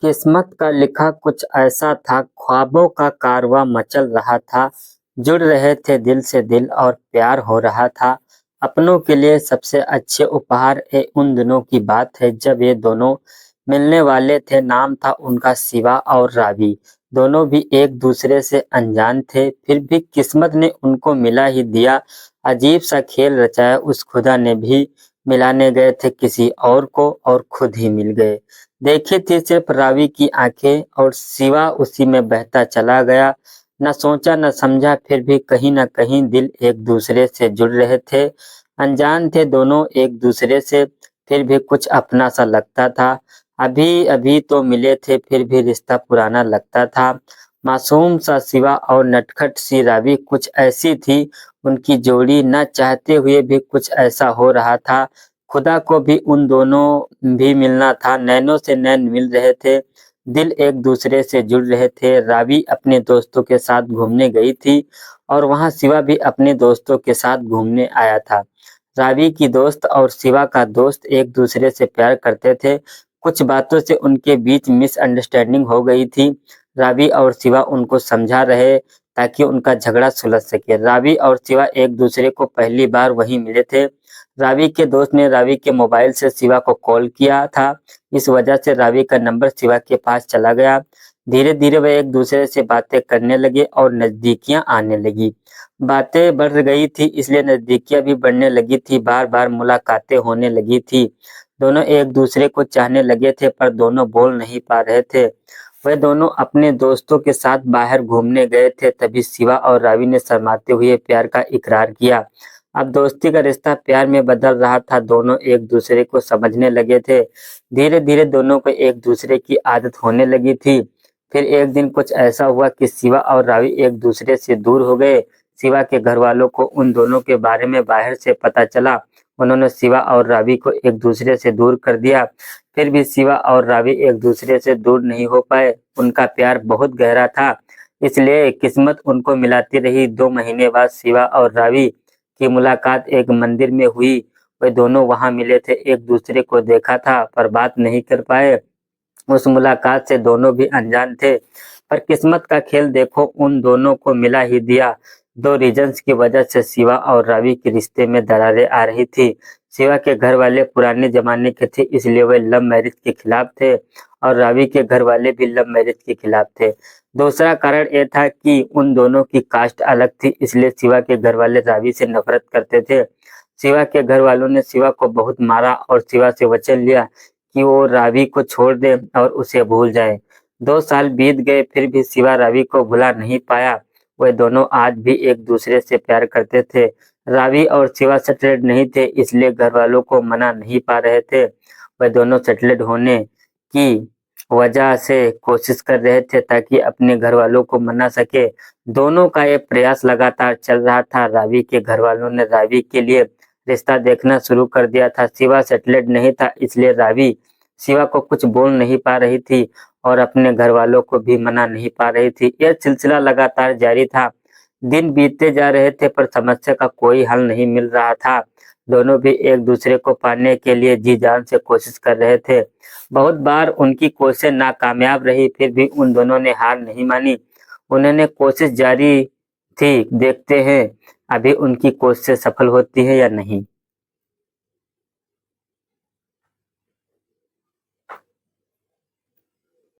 किस्मत का लिखा कुछ ऐसा था, ख्वाबों का कारवां मचल रहा था। जुड़ रहे थे दिल से दिल और प्यार हो रहा था। अपनों के लिए सबसे अच्छे उपहार ये उन दिनों की बात है जब ये दोनों मिलने वाले थे। नाम था उनका शिवा और रावी। दोनों भी एक दूसरे से अनजान थे, फिर भी किस्मत ने उनको मिला ही दिया। अजीब सा खेल रचाया उस खुदा ने भी। मिलाने गए थे किसी और को और खुद ही मिल गए। देखी थी सिर्फ रावी की आंखें और सिवा उसी में बहता चला गया। न सोचा न समझा, फिर भी कहीं न कहीं दिल एक दूसरे से जुड़ रहे थे। अनजान थे दोनों एक दूसरे से, फिर भी कुछ अपना सा लगता था। अभी अभी तो मिले थे, फिर भी रिश्ता पुराना लगता था। मासूम सा सिवा और नटखट सी रावी कुछ ऐसी थी उनकी जोड़ी, न चाहते हुए भी कुछ ऐसा हो रहा था। खुदा को भी उन दोनों भी मिलना था, नैनों से नैन मिल रहे थे। दिल एक दूसरे से जुड़ रहे थे। रावी अपने दोस्तों के साथ घूमने गई थी और वहां शिवा भी अपने दोस्तों के साथ घूमने आया था। रावी की दोस्त और शिवा का दोस्त एक दूसरे से प्यार करते थे। कुछ बातों से उनके बीच मिसअंडरस्टैंडिंग हो गई थी। रावी और शिवा उनको समझा रहे ताकि उनका झगड़ा सुलझ सके। रावी और शिवा एक दूसरे को पहली बार वहीं मिले थे। रावी के दोस्त ने रावी के मोबाइल से शिवा को कॉल किया था। इस वजह से रावी का नंबर शिवा के पास चला गया। धीरे धीरे वे एक दूसरे से बातें करने लगे और नजदीकियां आने लगी। बातें बढ़ गई थी, इसलिए नजदीकियां भी बढ़ने लगी थी। बार बार मुलाकातें होने लगी थी। दोनों एक दूसरे को चाहने लगे थे, पर दोनों बोल नहीं पा रहे थे। वे दोनों अपने दोस्तों के साथ बाहर घूमने गए थे, तभी शिवा और रावी ने शर्माते हुए प्यार का इकरार किया। अब दोस्ती का रिश्ता प्यार में बदल रहा था। दोनों एक दूसरे को समझने लगे थे। धीरे धीरे दोनों को एक दूसरे की आदत होने लगी थी। फिर एक दिन कुछ ऐसा हुआ कि शिवा और रावी एक दूसरे से दूर हो गए। शिवा के घर वालों को उन दोनों के बारे में बाहर से पता चला। उन्होंने शिवा और रावी को एक दूसरे से दूर कर दिया। फिर भी शिवा और रावी एक दूसरे से दूर नहीं हो पाए। उनका प्यार बहुत गहरा था, इसलिए किस्मत उनको मिलाती रही। 2 महीने बाद शिवा और रावी की मुलाकात एक मंदिर में हुई। वे दोनों वहां मिले थे, एक दूसरे को देखा था पर बात नहीं कर पाए। उस मुलाकात से दोनों भी अनजान थे, पर किस्मत का खेल देखो उन दोनों को मिला ही दिया। 2 रीजंस की वजह से शिवा और रावी के रिश्ते में दरारें आ रही थी। शिवा के घर वाले पुराने जमाने के थे, इसलिए वे लव मैरिज के खिलाफ थे और रावी के घर वाले भी लव मैरिज के खिलाफ थे। दूसरा कारण यह था कि उन दोनों की कास्ट अलग थी, इसलिए शिवा के घर वाले रावी से नफरत करते थे। शिवा के घर वालों ने शिवा को बहुत मारा और शिवा से वचन लिया कि वो रावी को छोड़ दे और उसे भूल जाए। 2 साल बीत गए, फिर भी शिवा रावी को भुला नहीं पाया। वे दोनों आज भी एक दूसरे से प्यार करते थे। रावी और शिवा सेटल्ड नहीं थे, इसलिए घर वालों को मना नहीं पा रहे थे। वे दोनों सेटल्ड होने की वजह से कोशिश कर रहे थे ताकि अपने घर वालों को मना सके। दोनों का ये प्रयास लगातार चल रहा था। रावी के घर वालों ने रावी के लिए रिश्ता देखना शुरू कर दिया था। शिवा सेटल्ड नहीं था, इसलिए रावी शिवा को कुछ बोल नहीं पा रही थी और अपने घर वालों को भी मना नहीं पा रही थी। यह सिलसिला लगातार जारी था। दिन बीतते जा रहे थे पर समस्या का कोई हल नहीं मिल रहा था। दोनों भी एक दूसरे को पाने के लिए जी जान से कोशिश कर रहे थे। बहुत बार उनकी कोशिश नाकामयाब रही, फिर भी उन दोनों ने हार नहीं मानी। उन्होंने कोशिश जारी थी। देखते हैं अभी उनकी कोशिश सफल होती है या नहीं।